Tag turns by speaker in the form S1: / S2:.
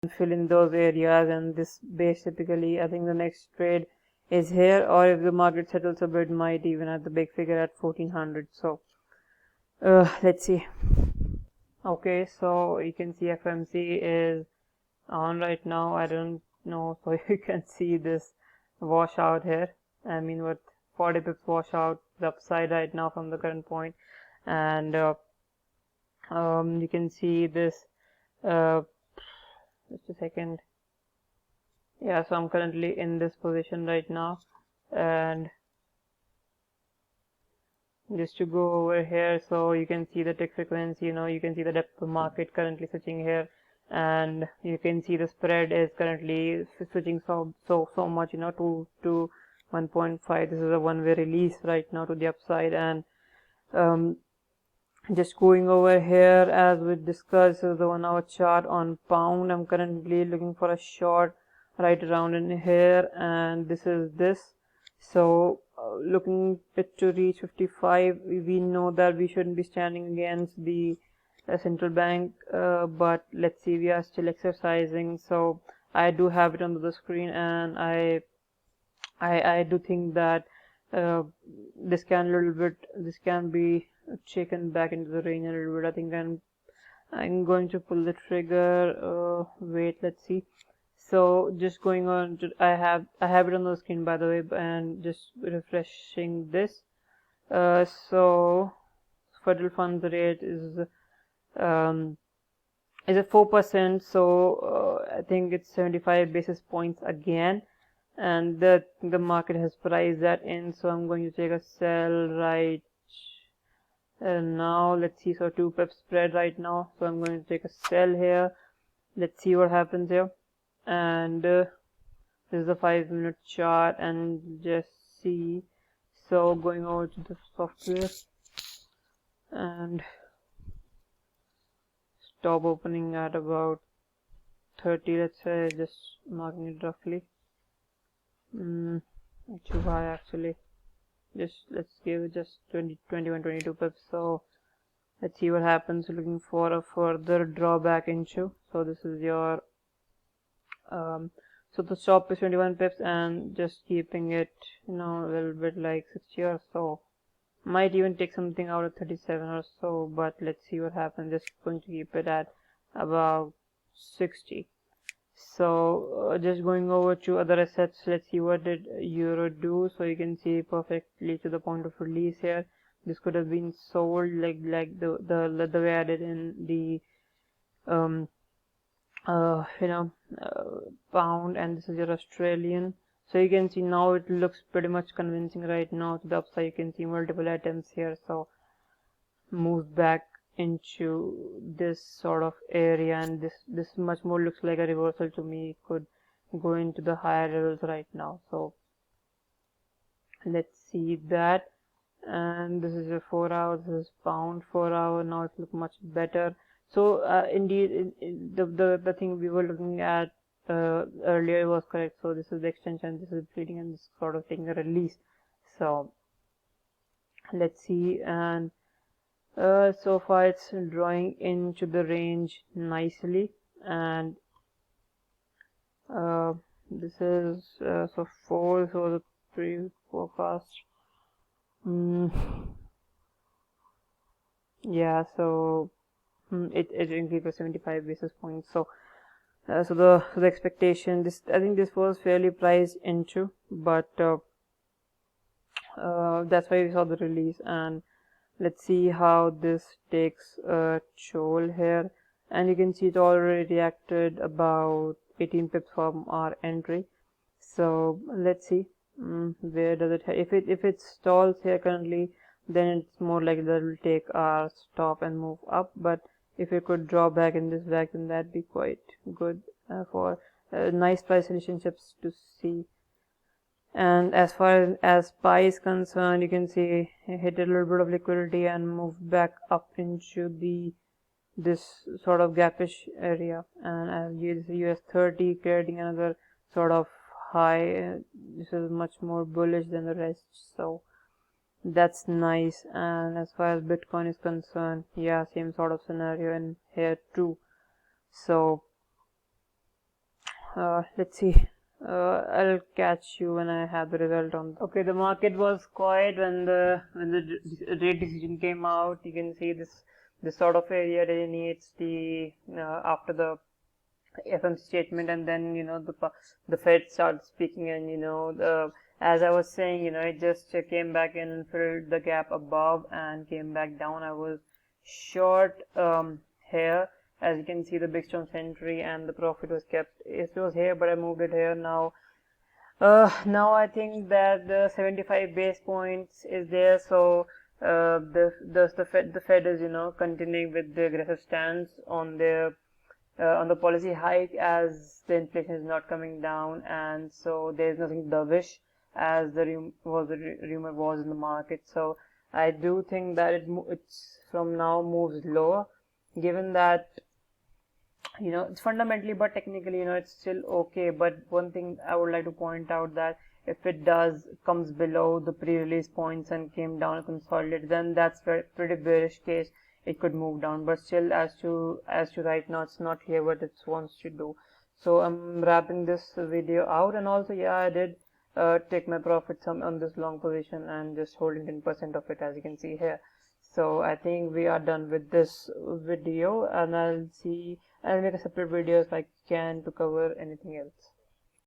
S1: fill in those areas, and this base typically, I think the next trade is here, or if the market settles a bit, might even at the big figure at 1400. So let's see. Okay, so you can see FMC is on right now. I don't know, so you can see this washout here. I mean, with 40 pips washout the upside right now from the current point, and you can see this. Just a second. Yeah, so I'm currently in this position right now, and just to go over here, so you can see the tick frequency, you can see the depth of market currently switching here, and you can see the spread is currently switching so much, to 1.5. This is a one-way release right now to the upside, and just going over here, as we discussed, is the 1 hour chart on pound. I'm currently looking for a short right around in here, and this is this. So looking it to reach 55, we know that we shouldn't be standing against the central bank, but let's see, we are still exercising. So I do have it on the screen, and I do think that this can be shaken back into the range a little bit. I think I'm going to pull the trigger. Wait, let's see. So just going on to, I have it on the screen, by the way, and just refreshing this. So federal funds rate is at 4%. So I think it's 75 basis points again, and the market has priced that in. So I'm going to take a sell right now. Let's see. So 2 pip spread right now. So I'm going to take a sell here. Let's see what happens here. And this is a 5-minute chart, and just see. So going over to the software and stop opening at about 30, let's say, just marking it roughly. Too high actually. Let's give it just 21, 22 pips. So let's see what happens. Looking for a further drawback into. So this is your so the stop is 21 pips, and just keeping it a little bit like 60 or so. Might even take something out of 37 or so, but let's see what happens. Just going to keep it at about 60. So just going over to other assets, let's see what did euro do. So you can see perfectly to the point of release here. This could have been sold like the way I did in the pound, and this is your Australian. So you can see now it looks pretty much convincing right now to the upside. You can see multiple items here, so moved back into this sort of area, and this much more looks like a reversal to me. It could go into the higher levels right now. So let's see that. And this is your 4 hours. This is pound 4 hour. Now it looks much better. So indeed, the thing we were looking at earlier was correct. So this is the extension, this is bleeding, and this sort of taking a release. So let's see, and so far it's drawing into the range nicely, and this is so 4. So the pre-forecast. Yeah, so it increased by 75 basis points. So so the expectation, I think this was fairly priced into, but that's why we saw the release. And let's see how this takes a toll here, and you can see it already reacted about 18 pips from our entry. So let's see where does it if it stalls here currently, then it's more likely that will take our stop and move up. But if it could draw back in this back, then that'd be quite good for nice price relationships to see. And as far as pi is concerned, you can see it hit a little bit of liquidity and moved back up into this sort of gapish area, and as US 30 creating another sort of high. This is much more bullish than the rest, so that's nice. And as far as Bitcoin is concerned, yeah, same sort of scenario in here too. So let's see. I'll catch you when I have the result on. Okay, the market was quiet when the rate decision came out. You can see this sort of area delineates the after the Fomc statement, and then the Fed started speaking, and as I was saying, it just came back in and filled the gap above and came back down. I was short here. As you can see, the big stone entry and the profit was kept. It was here, but I moved it here now. Now I think that the 75 base points is there, so the Fed is continuing with the aggressive stance on their on the policy hike, as the inflation is not coming down, and so there is nothing dovish as the rumor was in the market. So I do think that it's from now moves lower, given that it's fundamentally but technically it's still okay. But one thing I would like to point out, that if it comes below the pre-release points and came down and consolidated, then that's pretty bearish case. It could move down, but still as to right now, it's not here what it wants to do. So I'm wrapping this video out, and also I did take my profit on this long position and just holding 10% of it, as you can see here. So I think we are done with this video, and I'll make a separate video if I can to cover anything else.